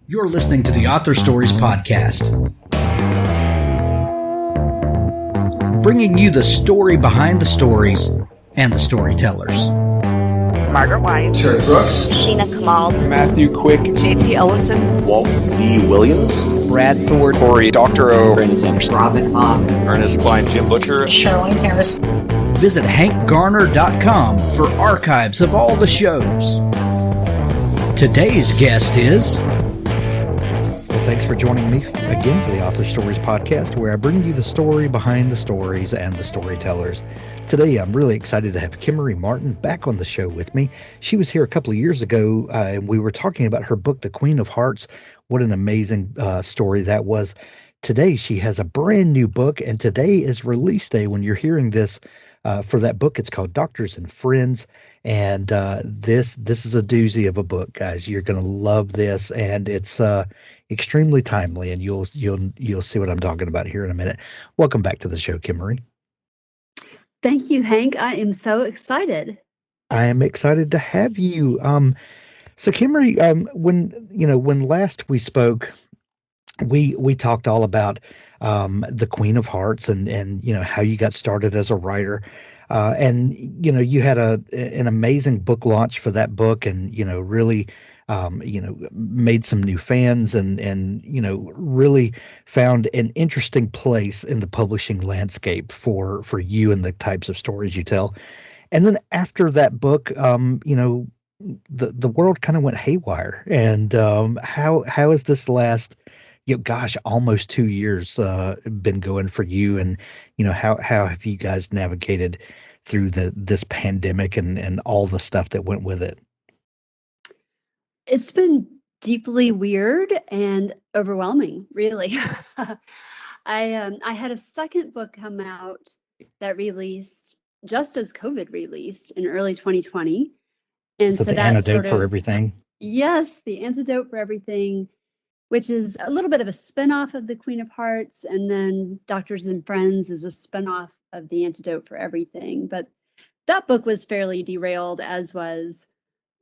You're listening to the Author Stories Podcast, bringing you the story behind the stories and the storytellers. Margaret White, Terry Brooks, Sheena Kamal, Matthew Quick, JT Ellison, Walt D. Williams, Brad Thor, Corey, Dr. O, Brandon Sanderson, Robin Mom, Ernest Klein, Jim Butcher, Sherwin Harris. Visit hankgarner.com for archives of all the shows. Today's guest is... Well, thanks for joining me again for the Author Stories Podcast, where I bring you the story behind the stories and the storytellers. Today, I'm really excited to have Kimmery Martin back on the show with me. She was here a couple of years ago, and we were talking about her book, The Queen of Hearts. What an amazing story that was. Today, she has a brand new book, and today is release day when you're hearing this for that book. It's called Doctors and Friends, and this is a doozy of a book, guys. You're going to love this, and it's extremely timely, and you'll see what I'm talking about here in a minute. Welcome back to the show, Kimmery. Thank you, Hank. I am so excited. I am excited to have you. So Kimmery, when last we spoke, we talked all about the Queen of Hearts and how you got started as a writer. And you had an amazing book launch for that book, and really made some new fans and really found an interesting place in the publishing landscape for you and the types of stories you tell. And then after that book, the world kind of went haywire. And how has this last almost 2 years been going for you? And how have you guys navigated through this pandemic and all the stuff that went with it? It's been deeply weird and overwhelming, really. I had a second book come out that released just as COVID released in early 2020. And so the antidote for everything. Yes, the antidote for everything, which is a little bit of a spinoff of the Queen of Hearts, and then Doctors and Friends is a spinoff of the antidote for everything. But that book was fairly derailed, as was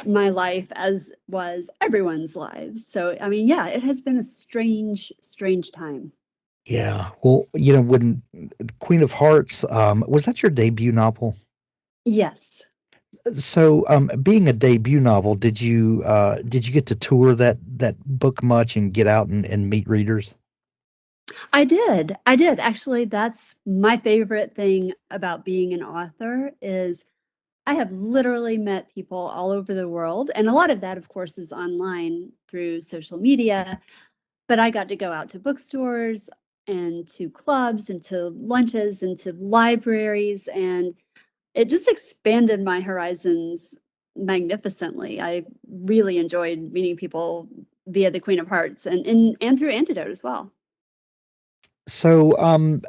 my life, as was everyone's lives. So, it has been a strange time. Yeah. Well, when Queen of Hearts, was that your debut novel? Yes. So, being a debut novel, did you get to tour that book much and get out and meet readers? I did. Actually, that's my favorite thing about being an author is I have literally met people all over the world. And a lot of that, of course, is online through social media. But I got to go out to bookstores and to clubs and to lunches and to libraries. And it just expanded my horizons magnificently. I really enjoyed meeting people via the Queen of Hearts and through Antidote as well. So,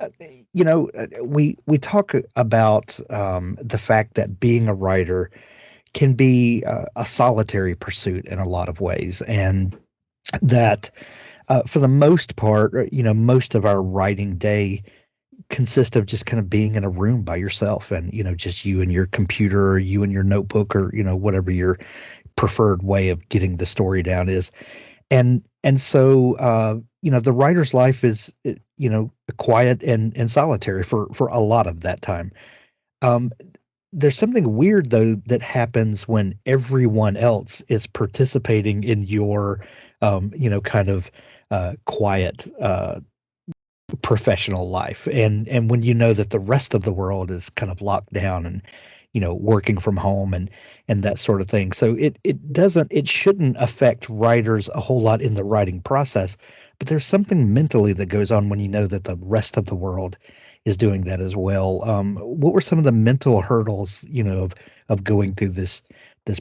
we talk about the fact that being a writer can be a solitary pursuit in a lot of ways, and that for the most part, most of our writing day consists of just kind of being in a room by yourself, and just you and your computer, or you and your notebook, or whatever your preferred way of getting the story down is. And so, the writer's life is, quiet and solitary for a lot of that time. There's something weird, though, that happens when everyone else is participating in your, kind of quiet professional life. And when you know that the rest of the world is kind of locked down and, working from home and that sort of thing. So it shouldn't affect writers a whole lot in the writing process, but there's something mentally that goes on when you know that the rest of the world is doing that as well. What were some of the mental hurdles, of going through this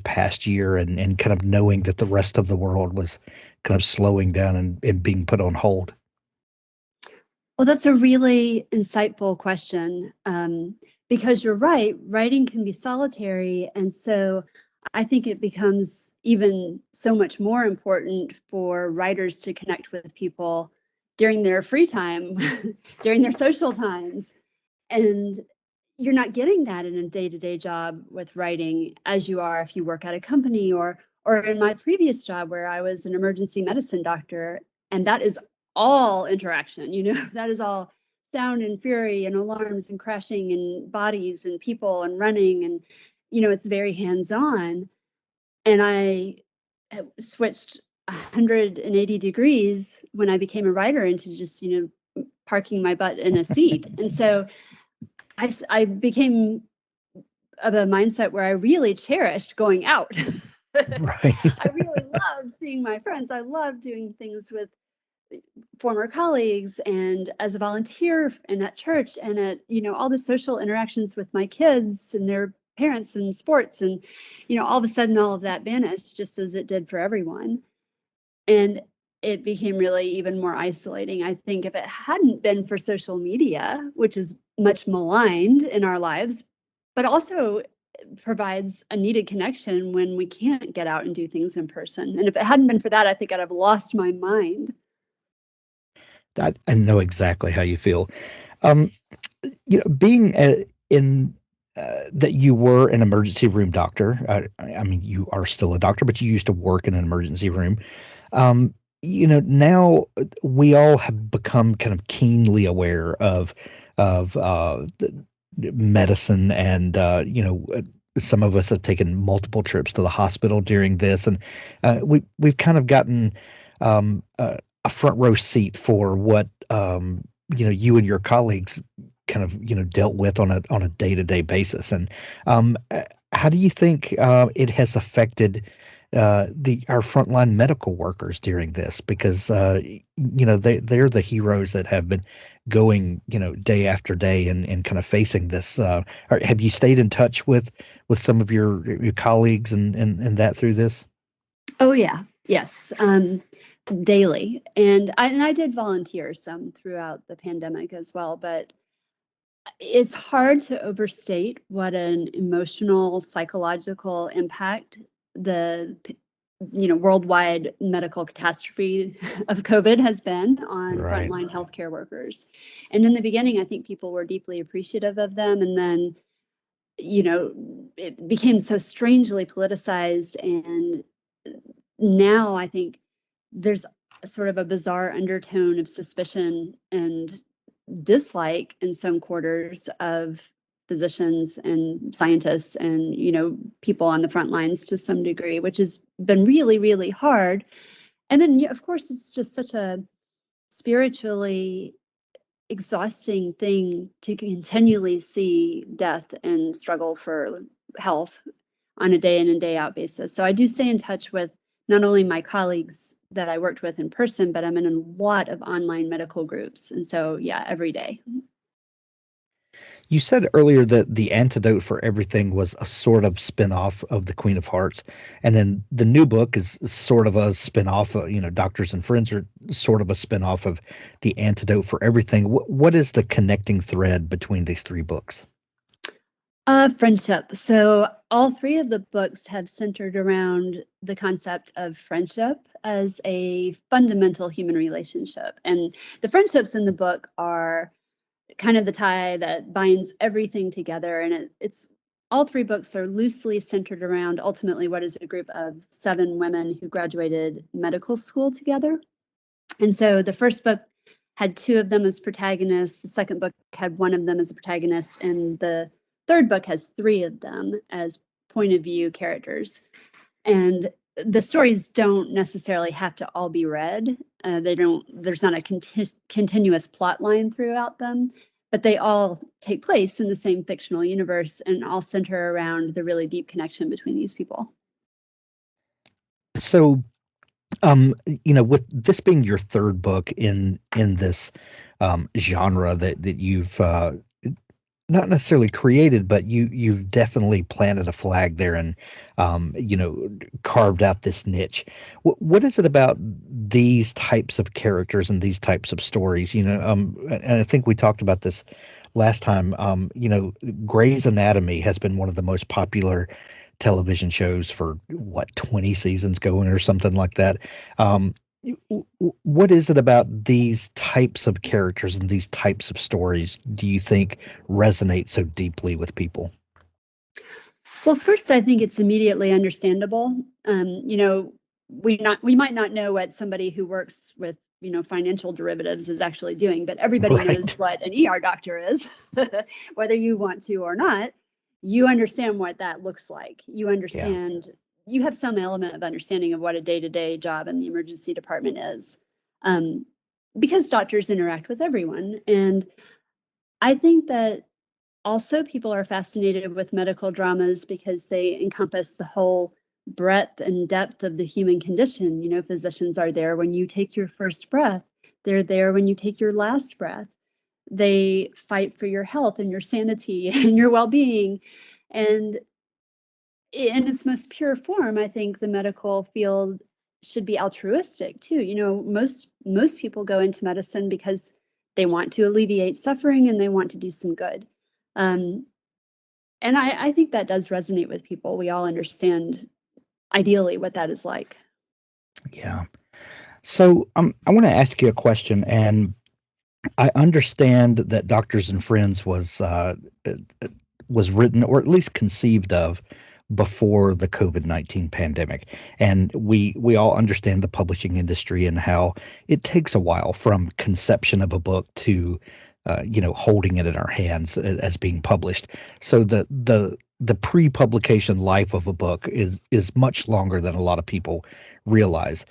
past year and kind of knowing that the rest of the world was kind of slowing down and being put on hold? Well, that's a really insightful question. Because you're right, writing can be solitary. And so I think it becomes even so much more important for writers to connect with people during their free time, during their social times. And you're not getting that in a day-to-day job with writing as you are if you work at a company or in my previous job where I was an emergency medicine doctor, and that is all interaction, that is all sound and fury and alarms and crashing and bodies and people and running, and it's very hands-on. And I switched 180 degrees when I became a writer into just parking my butt in a seat. And so I became of a mindset where I really cherished going out. Right. I really loved seeing my friends. I loved doing things with former colleagues and as a volunteer and at church and at, all the social interactions with my kids and their parents and sports. And, all of a sudden, all of that vanished just as it did for everyone. And it became really even more isolating. I think if it hadn't been for social media, which is much maligned in our lives, but also provides a needed connection when we can't get out and do things in person. And if it hadn't been for that, I think I'd have lost my mind. I know exactly how you feel. Being in that you were an emergency room doctor. I mean, you are still a doctor, but you used to work in an emergency room. Now we all have become kind of keenly aware of the medicine, and some of us have taken multiple trips to the hospital during this, and we've kind of gotten a front row seat for what you and your colleagues kind of dealt with on a day-to-day basis. And how do you think it has affected our frontline medical workers during this? Because they're the heroes that have been going day after day and kind of facing this. Have you stayed in touch with some of your colleagues and that through this? Oh yeah, yes. Daily. And I did volunteer some throughout the pandemic as well, but it's hard to overstate what an emotional, psychological impact the worldwide medical catastrophe of COVID has been on Right. frontline healthcare workers. And in the beginning, I think people were deeply appreciative of them, and then it became so strangely politicized, and now I think there's sort of a bizarre undertone of suspicion and dislike in some quarters of physicians and scientists and people on the front lines to some degree, which has been really, really hard. And then of course it's just such a spiritually exhausting thing to continually see death and struggle for health on a day in and day out basis. So I do stay in touch with not only my colleagues that I worked with in person, but I'm in a lot of online medical groups. And so, yeah, every day. You said earlier that The Antidote for Everything was a sort of spin-off of The Queen of Hearts. And then the new book is sort of a spin-off of, Doctors and Friends are sort of a spin-off of The Antidote for Everything. What is the connecting thread between these three books? Friendship. So all three of the books have centered around the concept of friendship as a fundamental human relationship. And the friendships in the book are kind of the tie that binds everything together. And it's all three books are loosely centered around ultimately what is a group of 7 women who graduated medical school together. And so the first book had 2 of them as protagonists. The second book had 1 of them as a protagonist. And the third book has 3 of them as point of view characters. And the stories don't necessarily have to all be read. There's not a continuous plot line throughout them, but they all take place in the same fictional universe and all center around the really deep connection between these people. So, with this being your third book in this genre that you've not necessarily created, but you've definitely planted a flag there and carved out this niche. What is it about these types of characters and these types of stories? And I think we talked about this last time. Grey's Anatomy has been one of the most popular television shows for 20 seasons going or something like that. What is it about these types of characters and these types of stories do you think resonate so deeply with people? Well, first, I think it's immediately understandable. We might not know what somebody who works with financial derivatives is actually doing, but everybody knows what an ER doctor is, whether you want to or not. You understand what that looks like. You understand. You have some element of understanding of what a day-to-day job in the emergency department is, because doctors interact with everyone. And I think that also people are fascinated with medical dramas because they encompass the whole breadth and depth of the human condition. Physicians are there when you take your first breath. They're there when you take your last breath. They fight for your health and your sanity and your well-being. And in its most pure form, I think the medical field should be altruistic too. Most people go into medicine because they want to alleviate suffering and they want to do some good. And I think that does resonate with people. We all understand ideally what that is like. Yeah. So I want to ask you a question, and I understand that Doctors and Friends was written, or at least conceived of, before the COVID-19 pandemic. And we all understand the publishing industry and how it takes a while from conception of a book to holding it in our hands as being published. So the pre-publication life of a book is much longer than a lot of people realize.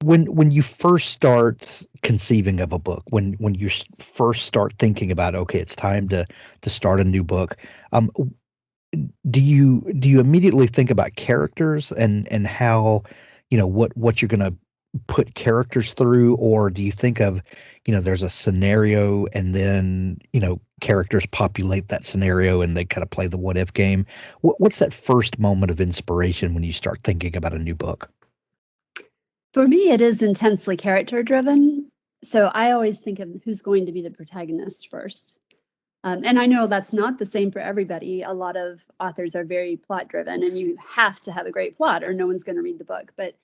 When you first start conceiving of a book, when you first start thinking about, okay, it's time to start a new book, do you immediately think about characters and how, what you're going to put characters through, or do you think of, there's a scenario and then, characters populate that scenario and they kind of play the what if game? What's that first moment of inspiration when you start thinking about a new book? For me, it is intensely character driven. So I always think of who's going to be the protagonist first. And I know that's not the same for everybody. A lot of authors are very plot driven, and you have to have a great plot or no one's going to read the book. But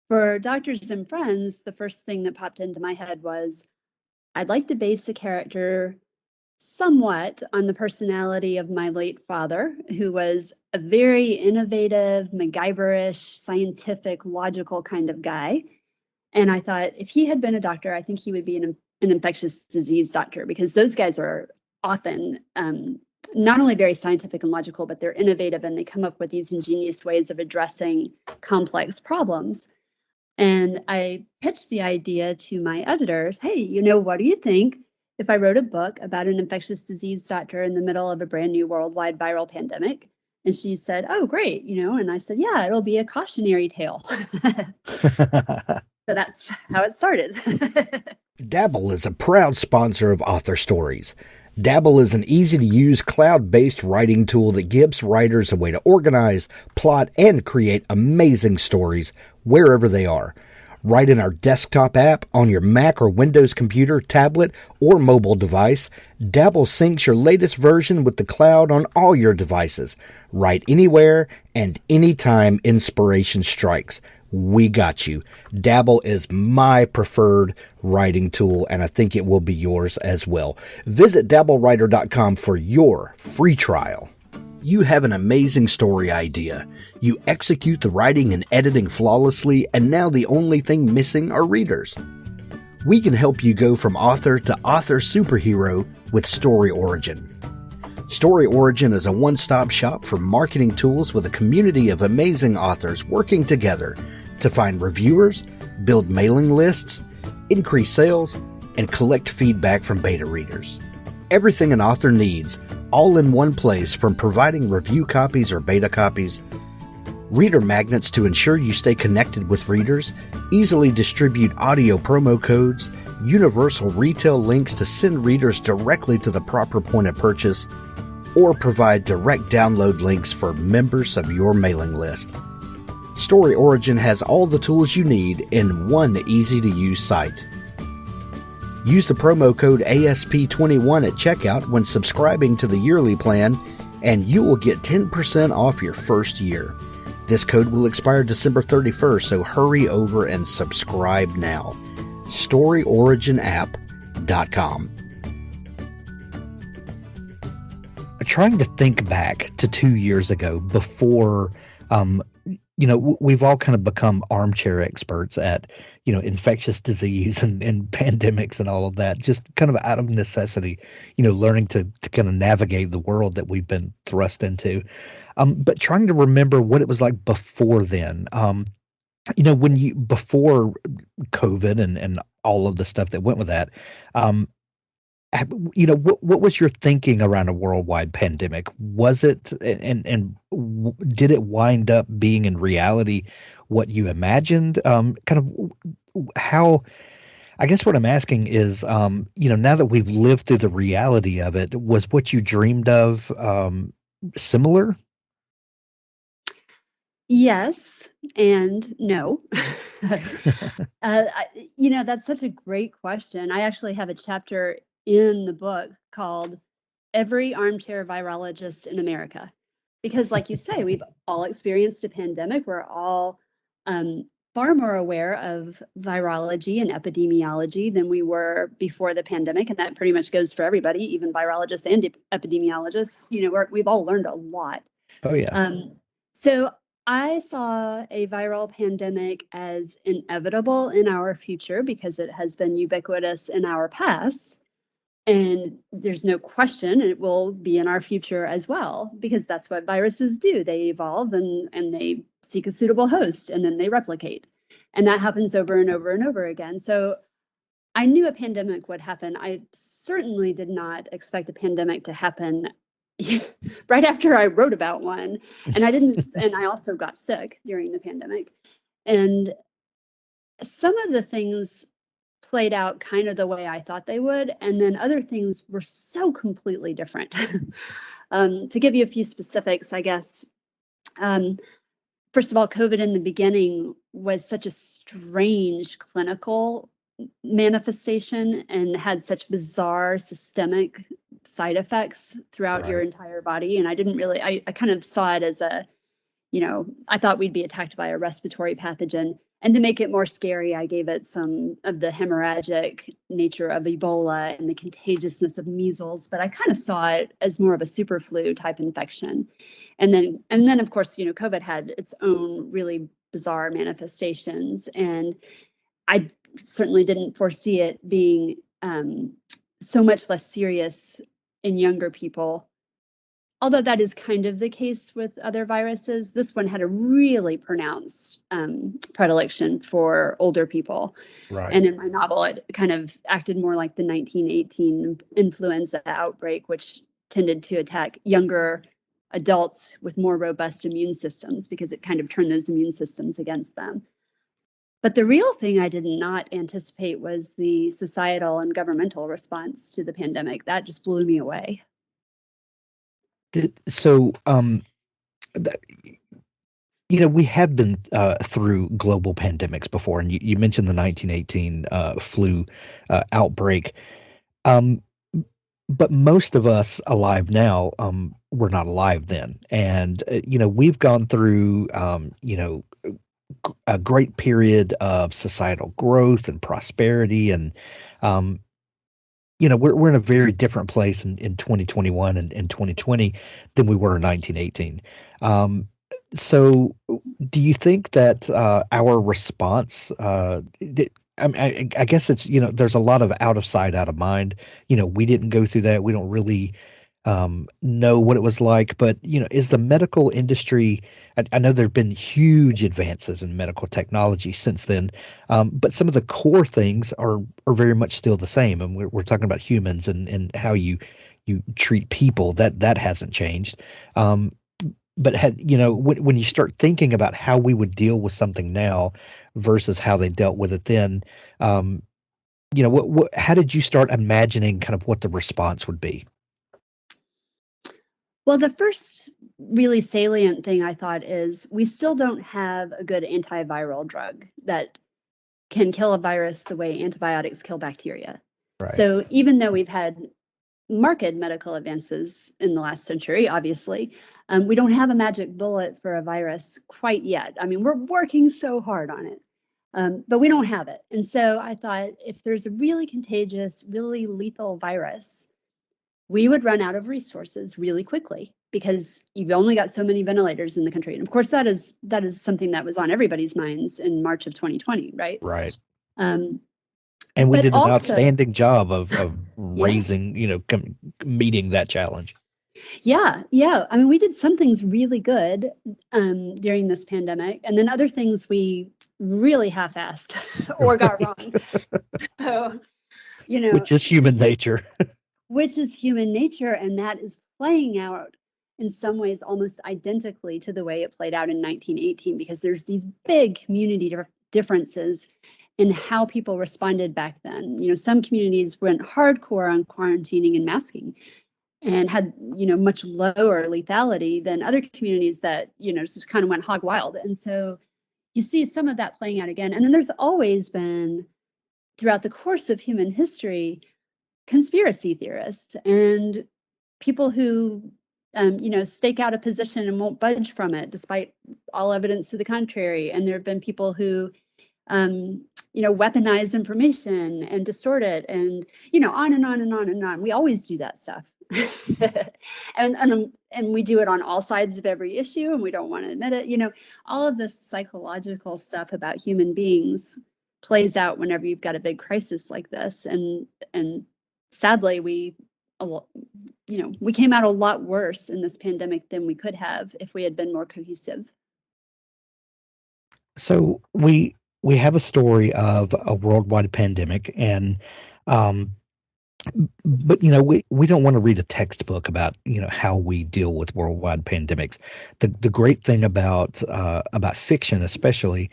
for Doctors and Friends, the first thing that popped into my head was, I'd like to base a character somewhat on the personality of my late father, who was a very innovative, MacGyverish, scientific, logical kind of guy. And I thought, if he had been a doctor, I think he would be an infectious disease doctor, because those guys are often not only very scientific and logical, but they're innovative and they come up with these ingenious ways of addressing complex problems. And I pitched the idea to my editors. Hey, what do you think if I wrote a book about an infectious disease doctor in the middle of a brand new worldwide viral pandemic? And she said, oh, great. And I said, yeah, it'll be a cautionary tale. So that's how it started. Dabble is a proud sponsor of Author Stories. Dabble is an easy-to-use cloud-based writing tool that gives writers a way to organize, plot, and create amazing stories wherever they are. Write in our desktop app, on your Mac or Windows computer, tablet, or mobile device. Dabble syncs your latest version with the cloud on all your devices. Write anywhere and anytime inspiration strikes. We got you. Dabble is my preferred writing tool, and I think it will be yours as well. Visit dabblewriter.com for your free trial. You have an amazing story idea. You execute the writing and editing flawlessly, and now the only thing missing are readers. We can help you go from author to author superhero with Story Origin. Story Origin is a one-stop shop for marketing tools with a community of amazing authors working together to find reviewers, build mailing lists, increase sales, and collect feedback from beta readers. Everything an author needs, all in one place, from providing review copies or beta copies, reader magnets to ensure you stay connected with readers, easily distribute audio promo codes, universal retail links to send readers directly to the proper point of purchase, or provide direct download links for members of your mailing list. Story Origin has all the tools you need in one easy-to-use site. Use the promo code ASP21 at checkout when subscribing to the yearly plan, and you will get 10% off your first year. This code will expire December 31st, so hurry over and subscribe now. StoryOriginApp.com. Trying to think back to 2 years ago before, we've all kind of become armchair experts at, infectious disease and pandemics and all of that, just kind of out of necessity, learning to kind of navigate the world that we've been thrust into. But trying to remember what it was like before then, before COVID and all of the stuff that went with that, what was your thinking around a worldwide pandemic? Was it, did it wind up being in reality what you imagined? How, I guess what I'm asking is, now that we've lived through the reality of it, was what you dreamed of similar? Yes and no. That's such a great question. I actually have a chapter in the book called Every Armchair Virologist in America. Because like you say, we've all experienced a pandemic. We're all far more aware of virology and epidemiology than we were before the pandemic. And that pretty much goes for everybody, even virologists and epidemiologists. We've all learned a lot. Oh, yeah. So I saw a viral pandemic as inevitable in our future because it has been ubiquitous in our past. And there's no question it will be in our future as well, because that's what viruses do. They evolve and they seek a suitable host and then they replicate. And that happens over and over and over again. So I knew a pandemic would happen. I certainly did not expect a pandemic to happen right after I wrote about one. And I also got sick during the pandemic. And some of the things played out kind of the way I thought they would. And then other things were so completely different. To give you a few specifics, I guess, first of all, COVID in the beginning was such a strange clinical manifestation and had such bizarre systemic side effects throughout your entire body. And I didn't really, I kind of saw it as I thought we'd be attacked by a respiratory pathogen. And to make it more scary, I gave it some of the hemorrhagic nature of Ebola and the contagiousness of measles, but I kind of saw it as more of a super flu type infection. And then of course, COVID had its own really bizarre manifestations. And I certainly didn't foresee it being so much less serious in younger people. Although that is kind of the case with other viruses, this one had a really pronounced predilection for older people. Right. And in my novel, it kind of acted more like the 1918 influenza outbreak, which tended to attack younger adults with more robust immune systems because it kind of turned those immune systems against them. But the real thing I did not anticipate was the societal and governmental response to the pandemic. That just blew me away. So, we have been through global pandemics before, and you mentioned the 1918 flu outbreak. But most of us alive now were not alive then. And, we've gone through, a great period of societal growth and prosperity. And, we're in a very different place in 2021 and 2020 than we were in 1918. So do you think that our response, I guess it's, there's a lot of out of sight, out of mind. We didn't go through that. We don't really know what it was like. But, is the medical industry, I know there have been huge advances in medical technology since then, but some of the core things are very much still the same. And we're talking about humans and how you treat people, that hasn't changed. But when you start thinking about how we would deal with something now versus how they dealt with it then, how did you start imagining kind of what the response would be? Well, the first really salient thing I thought is we still don't have a good antiviral drug that can kill a virus the way antibiotics kill bacteria. Right. So even though we've had marked medical advances in the last century, obviously. We don't have a magic bullet for a virus quite yet. I mean, we're working so hard on it, but we don't have it. And so I thought, if there's a really contagious, really lethal virus, we would run out of resources really quickly, because you've only got so many ventilators in the country. And of course, that is something that was on everybody's minds in March of 2020, right? Right. Um, And we but did an also- outstanding job of raising, meeting that challenge. Yeah. I mean, we did some things really good during this pandemic, and then other things we really half-assed or got wrong. So, Which is human nature. Which is human nature, and that is playing out in some ways almost identically to the way it played out in 1918, because there's these big community differences in how people responded back then. Some communities went hardcore on quarantining and masking and had, much lower lethality than other communities that, just kind of went hog wild. And so you see some of that playing out again. And then there's always been, throughout the course of human history, conspiracy theorists and people who, stake out a position and won't budge from it despite all evidence to the contrary. And there have been people who, weaponize information and distort it, and on and on and on and on. We always do that stuff, and we do it on all sides of every issue, and we don't want to admit it. All of this psychological stuff about human beings plays out whenever you've got a big crisis like this, and sadly, we came out a lot worse in this pandemic than we could have if we had been more cohesive. So we have a story of a worldwide pandemic, and but we don't want to read a textbook about how we deal with worldwide pandemics. The great thing about fiction, especially,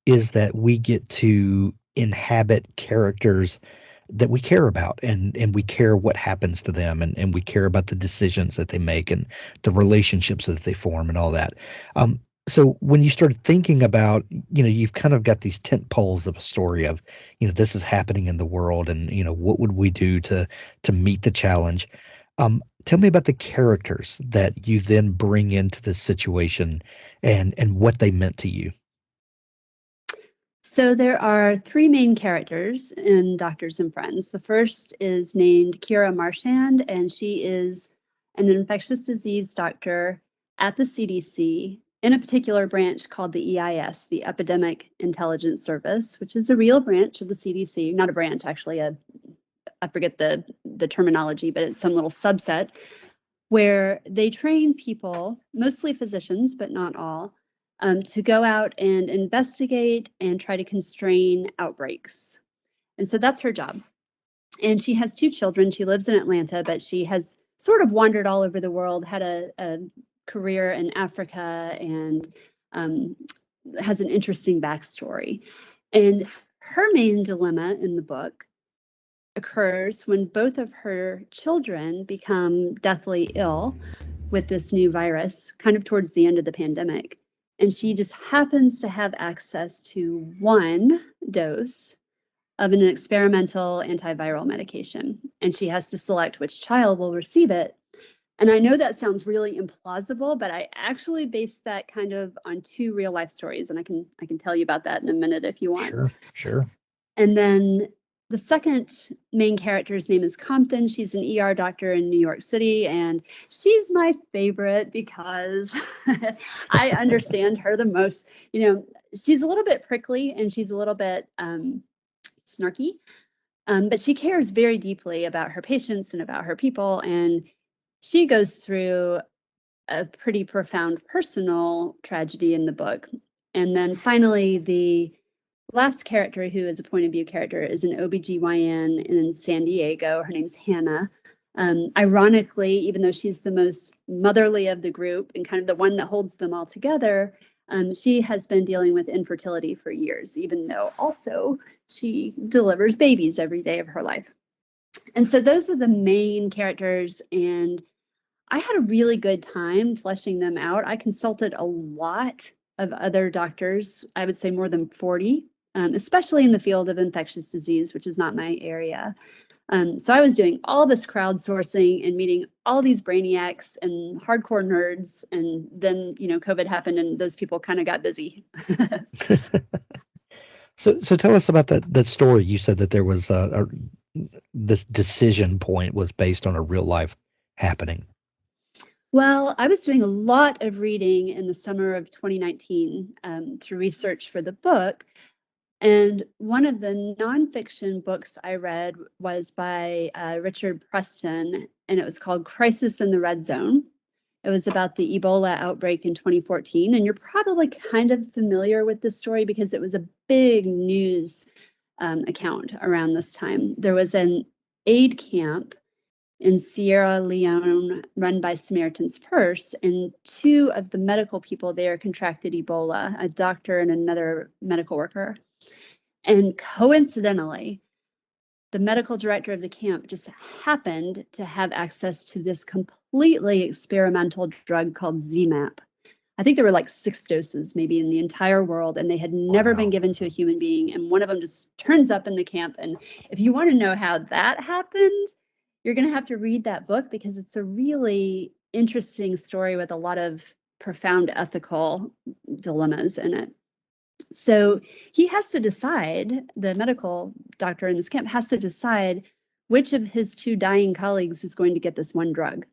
is that we get to inhabit characters that we care about, and we care what happens to them, and we care about the decisions that they make and the relationships that they form and all that. So when you started thinking about, you've kind of got these tent poles of a story of, this is happening in the world, and, what would we do to meet the challenge? Tell me about the characters that you then bring into this situation and what they meant to you. So there are three main characters in Doctors and Friends. The first is named Kimmery Martin, and she is an infectious disease doctor at the CDC in a particular branch called the EIS, the Epidemic Intelligence Service, which is a real branch of the CDC, not a branch, actually, I forget the terminology, but it's some little subset where they train people, mostly physicians, but not all, to go out and investigate and try to constrain outbreaks. And so that's her job. And she has two children. She lives in Atlanta, but she has sort of wandered all over the world, had a career in Africa, and has an interesting backstory. And her main dilemma in the book occurs when both of her children become deathly ill with this new virus, kind of towards the end of the pandemic. And she just happens to have access to one dose of an experimental antiviral medication, and she has to select which child will receive it. And I know that sounds really implausible, but I actually based that kind of on two real life stories, and I can tell you about that in a minute if you want. Sure. And then the second main character's name is Compton. She's an ER doctor in New York City, and she's my favorite because I understand her the most. She's a little bit prickly and she's a little bit snarky, but she cares very deeply about her patients and about her people, and she goes through a pretty profound personal tragedy in the book. And then finally, the last character, who is a point of view character, is an OB-GYN in San Diego. Her name's Hannah. Ironically, even though she's the most motherly of the group and kind of the one that holds them all together, she has been dealing with infertility for years, even though also she delivers babies every day of her life. And so those are the main characters, and I had a really good time fleshing them out. I consulted a lot of other doctors, I would say more than 40, especially in the field of infectious disease, which is not my area. So I was doing all this crowdsourcing and meeting all these brainiacs and hardcore nerds. And then, COVID happened and those people kind of got busy. So tell us about that story. You said that there was this decision point was based on a real life happening. Well, I was doing a lot of reading in the summer of 2019 to research for the book. And one of the nonfiction books I read was by Richard Preston, and it was called Crisis in the Red Zone. It was about the Ebola outbreak in 2014. And you're probably kind of familiar with this story because it was a big news account around this time. There was an aid camp in Sierra Leone run by Samaritan's Purse, and two of the medical people there contracted Ebola, a doctor and another medical worker. And coincidentally, the medical director of the camp just happened to have access to this completely experimental drug called ZMapp. I think there were like 6 doses maybe in the entire world, and they had never been given to a human being. And one of them just turns up in the camp. And if you want to know how that happened, you're going to have to read that book because it's a really interesting story with a lot of profound ethical dilemmas in it. So he has to decide, the medical doctor in this camp has to decide which of his 2 dying colleagues is going to get this one drug.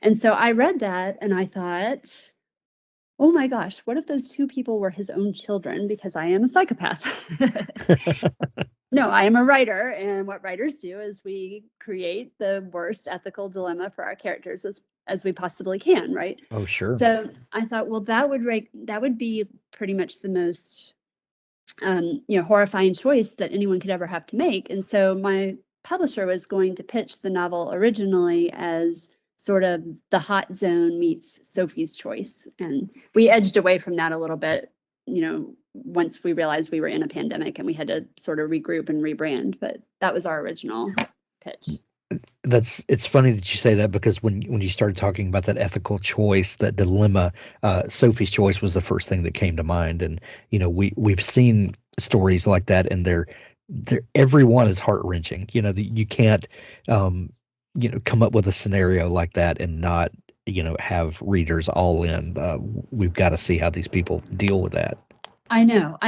And so I read that and I thought, oh my gosh, what if those 2 people were his own children? Because I am a psychopath. No, I am a writer. And what writers do is we create the worst ethical dilemma for our characters as we possibly can, right? Oh, sure. So I thought, well, that would be pretty much the most, horrifying choice that anyone could ever have to make. And so my publisher was going to pitch the novel originally as sort of the Hot Zone meets Sophie's Choice. And we edged away from that a little bit, once we realized we were in a pandemic and we had to sort of regroup and rebrand. But that was our original pitch. It's funny that you say that because when you started talking about that ethical choice, that dilemma, Sophie's Choice was the first thing that came to mind. And we've seen stories like that, and they're everyone is heart wrenching. You can't come up with a scenario like that and not have readers all in. We've got to see how these people deal with that. I know.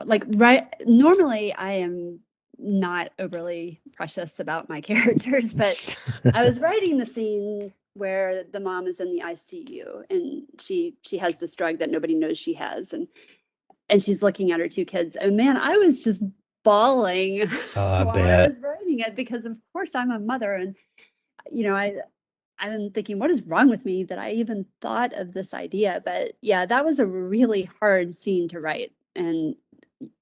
Like, right. Normally I am not overly precious about my characters, but I was writing the scene where the mom is in the ICU and she has this drug that nobody knows she has, and she's looking at her 2 kids. And man, I was just bawling while I was writing it because of course I'm a mother, and I'm thinking, what is wrong with me that I even thought of this idea? But yeah, that was a really hard scene to write. And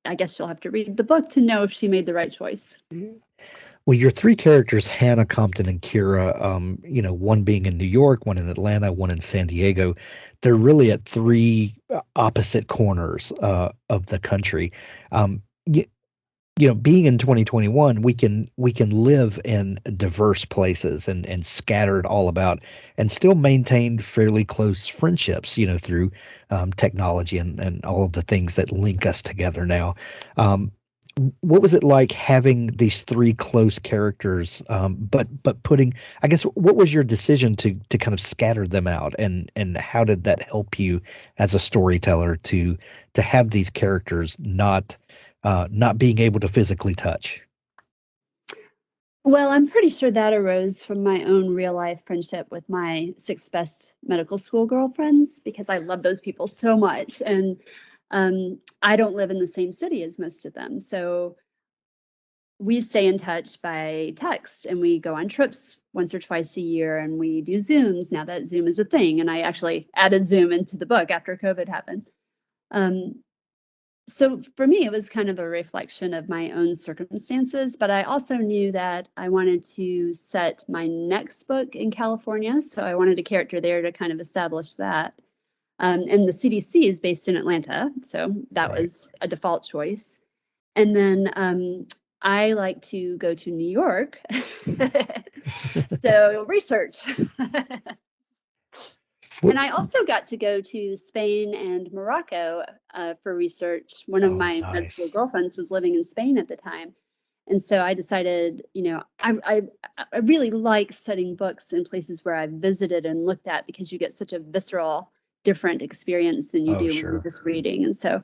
I guess you'll have to read the book to know if she made the right choice. Well, your 3 characters, Hannah, Compton, and Kira, one being in New York, one in Atlanta, one in San Diego, they're really at 3 opposite corners of the country. Being in 2021, we can live in diverse places and scattered all about and still maintain fairly close friendships, through technology and all of the things that link us together now. What was it like having these 3 close characters, but putting, I guess, what was your decision to kind of scatter them out, and how did that help you as a storyteller to have these characters not being able to physically touch? Well, I'm pretty sure that arose from my own real life friendship with my 6 best medical school girlfriends, because I love those people so much. And I don't live in the same city as most of them. So we stay in touch by text, and we go on trips once or twice a year, and we do Zooms now that Zoom is a thing. And I actually added Zoom into the book after COVID happened. So for me, it was kind of a reflection of my own circumstances, but I also knew that I wanted to set my next book in California. So I wanted a character there to kind of establish that. And the CDC is based in Atlanta, so that was a default choice. And then I like to go to New York, so research. And I also got to go to Spain and Morocco for research. One of my med school girlfriends was living in Spain at the time. And so I decided, I really like studying books in places where I've visited and looked at, because you get such a visceral, different experience than you do when you're just reading. And so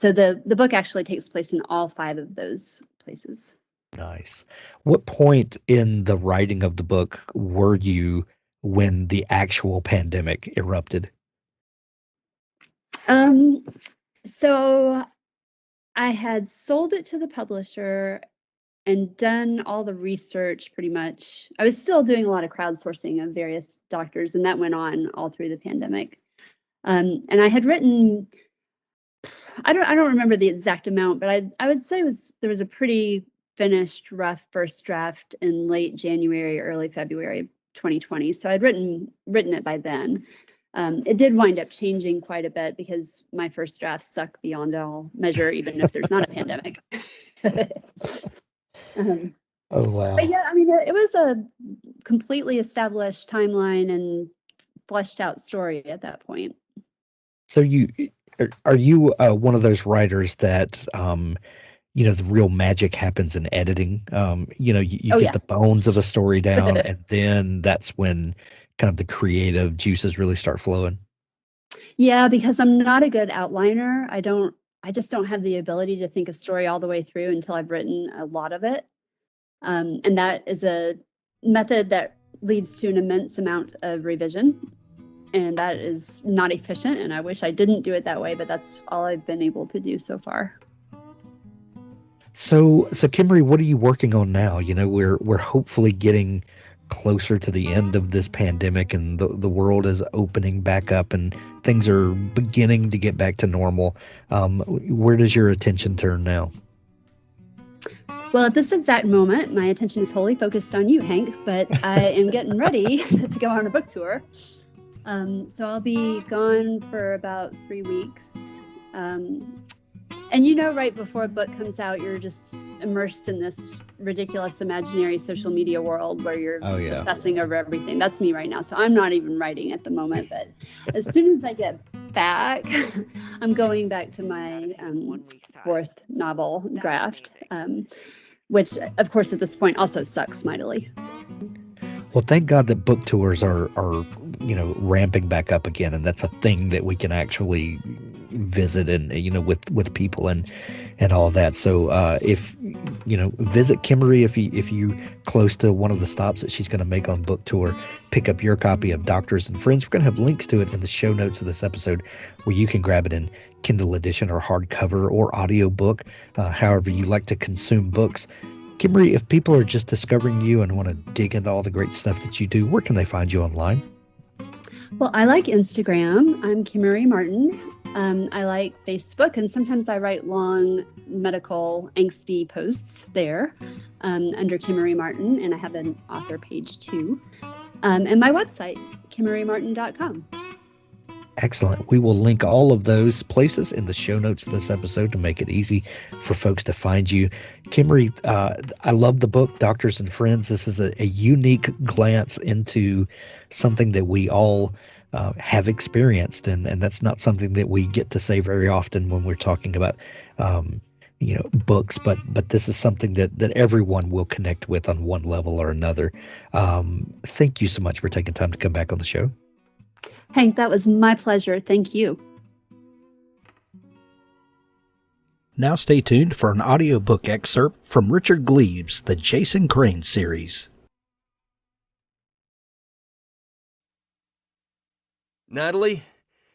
the book actually takes place in all 5 of those places. Nice. What point in the writing of the book were you when the actual pandemic erupted? So I had sold it to the publisher and done all the research pretty much. I was still doing a lot of crowdsourcing of various doctors, and that went on all through the pandemic. And I had written, I don't remember the exact amount, but I would say there was a pretty finished rough first draft in late January, early February 2020. So I'd written it by then. It did wind up changing quite a bit because my first drafts suck beyond all measure, even if there's not a pandemic. Oh, wow. But yeah, I mean, it was a completely established timeline and fleshed out story at that point. So are you one of those writers that, the real magic happens in editing? You get the bones of a story down, and then that's when kind of the creative juices really start flowing. Yeah, because I'm not a good outliner. I just don't have the ability to think a story all the way through until I've written a lot of it. And that is a method that leads to an immense amount of revision. And that is not efficient. And I wish I didn't do it that way, but that's all I've been able to do so far. So Kimree, what are you working on now? We're hopefully getting closer to the end of this pandemic, and the world is opening back up and things are beginning to get back to normal. Where does your attention turn now? Well, at this exact moment, my attention is wholly focused on you, Hank, but I am getting ready to go on a book tour. So I'll be gone for about 3 weeks. And right before a book comes out, you're just immersed in this ridiculous imaginary social media world where you're obsessing over everything. That's me right now. So I'm not even writing at the moment. But as soon as I get back, I'm going back to my 4th novel draft, which, of course, at this point also sucks mightily. Well, thank God that book tours are ramping back up again, and that's a thing that we can actually visit and with people and all that. So if visit Kimree if you close to one of the stops that she's going to make on book tour, pick up your copy of Doctors and Friends. We're going to have links to it in the show notes of this episode, where you can grab it in Kindle edition or hardcover or audiobook, however you like to consume books. Kimree, if people are just discovering you and want to dig into all the great stuff that you do, where can they find you online? Well, I like Instagram. I'm Kimmery Martin. I like Facebook, and sometimes I write long medical angsty posts there under Kimmery Martin, and I have an author page too. And my website, kimmerymartin.com. Excellent. We will link all of those places in the show notes of this episode to make it easy for folks to find you. Kimree, I love the book, Doctors and Friends. This is a unique glance into something that we all have experienced, and that's not something that we get to say very often when we're talking about books, but this is something that everyone will connect with on one level or another. Thank you so much for taking time to come back on the show. Hank, that was my pleasure. Thank you. Now stay tuned for an audiobook excerpt from Richard Gleaves' The Jason Crane series. Natalie?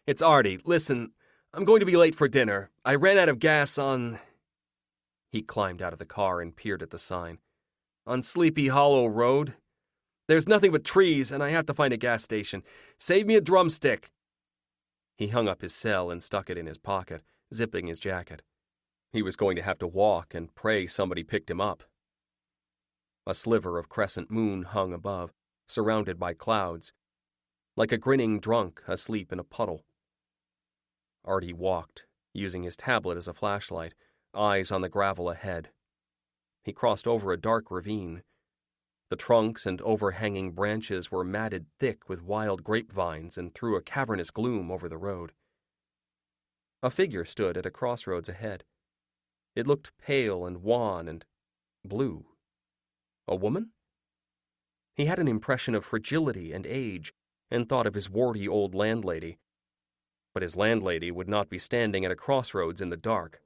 It's Artie. Listen, I'm going to be late for dinner. I ran out of gas on... He climbed out of the car and peered at the sign. On Sleepy Hollow Road? There's nothing but trees, and I have to find a gas station. Save me a drumstick. He hung up his cell and stuck it in his pocket, zipping his jacket. He was going to have to walk and pray somebody picked him up. A sliver of crescent moon hung above, surrounded by clouds, like a grinning drunk asleep in a puddle. Artie walked, using his tablet as a flashlight, eyes on the gravel ahead. He crossed over a dark ravine. The trunks and overhanging branches were matted thick with wild grapevines and threw a cavernous gloom over the road. A figure stood at a crossroads ahead. It looked pale and wan and Blue. A woman? He had an impression of fragility and age, and thought of his warty old landlady. But his landlady would not be standing at a crossroads in the dark.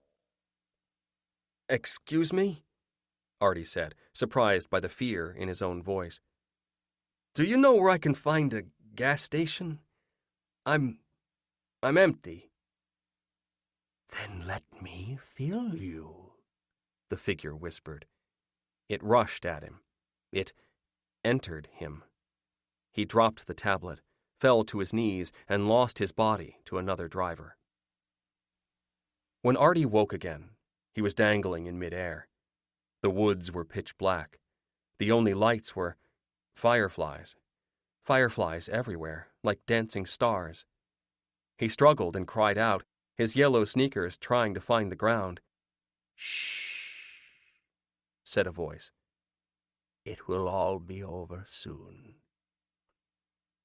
"Excuse me?" Artie said, surprised by the fear in his own voice. "Do you know where I can find a gas station? I'm empty." "Then let me fill you," the figure whispered. It rushed at him. It entered him. He dropped the tablet, fell to his knees, and lost his body to another driver. When Artie woke again, he was dangling in midair. The woods were pitch black. The only lights were fireflies. Fireflies everywhere, like dancing stars. He struggled and cried out, his yellow sneakers trying to find the ground. "Shh," said a voice. "It will all be over soon."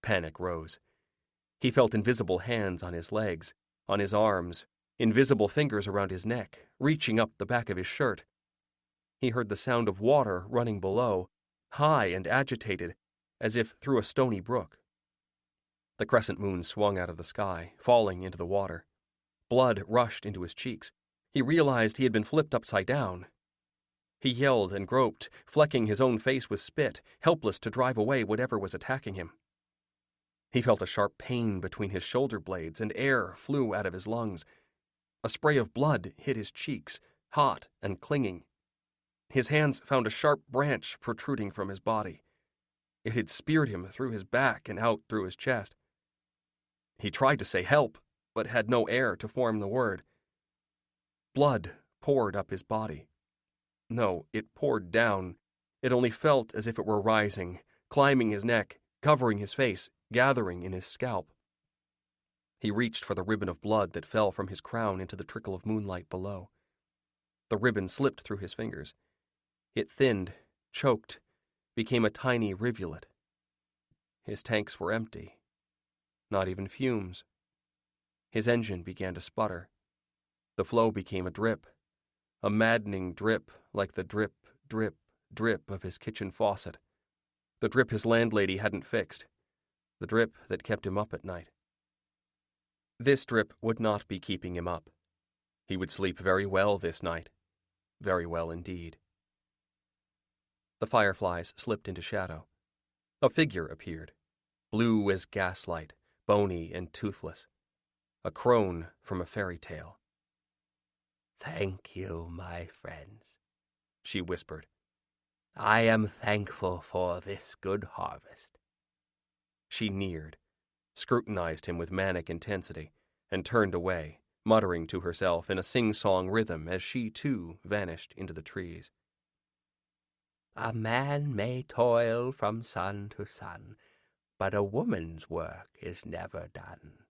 Panic rose. He felt invisible hands on his legs, on his arms, invisible fingers around his neck, reaching up the back of his shirt. He heard the sound of water running below, high and agitated, as if through a stony brook. The crescent moon swung out of the sky, falling into the water. Blood rushed into his cheeks. He realized he had been flipped upside down. He yelled and groped, flecking his own face with spit, helpless to drive away whatever was attacking him. He felt a sharp pain between his shoulder blades, and air flew out of his lungs. A spray of blood hit his cheeks, hot and clinging. His hands found a sharp branch protruding from his body. It had speared him through his back and out through his chest. He tried to say help, but had no air to form the word. Blood poured up his body. No, it poured down. It only felt as if it were rising, climbing his neck, covering his face, gathering in his scalp. He reached for the ribbon of blood that fell from his crown into the trickle of moonlight below. The ribbon slipped through his fingers. It thinned, choked, became a tiny rivulet. His tanks were empty. Not even fumes. His engine began to sputter. The flow became a drip. A maddening drip like the drip, drip, drip of his kitchen faucet. The drip his landlady hadn't fixed. The drip that kept him up at night. This drip would not be keeping him up. He would sleep very well this night. Very well indeed. The fireflies slipped into shadow. A figure appeared, blue as gaslight, bony and toothless. A crone from a fairy tale. "Thank you, my friends," she whispered. "I am thankful for this good harvest." She neared, scrutinized him with manic intensity, and turned away, muttering to herself in a sing-song rhythm as she, too, vanished into the trees. "A man may toil from sun to sun, but a woman's work is never done."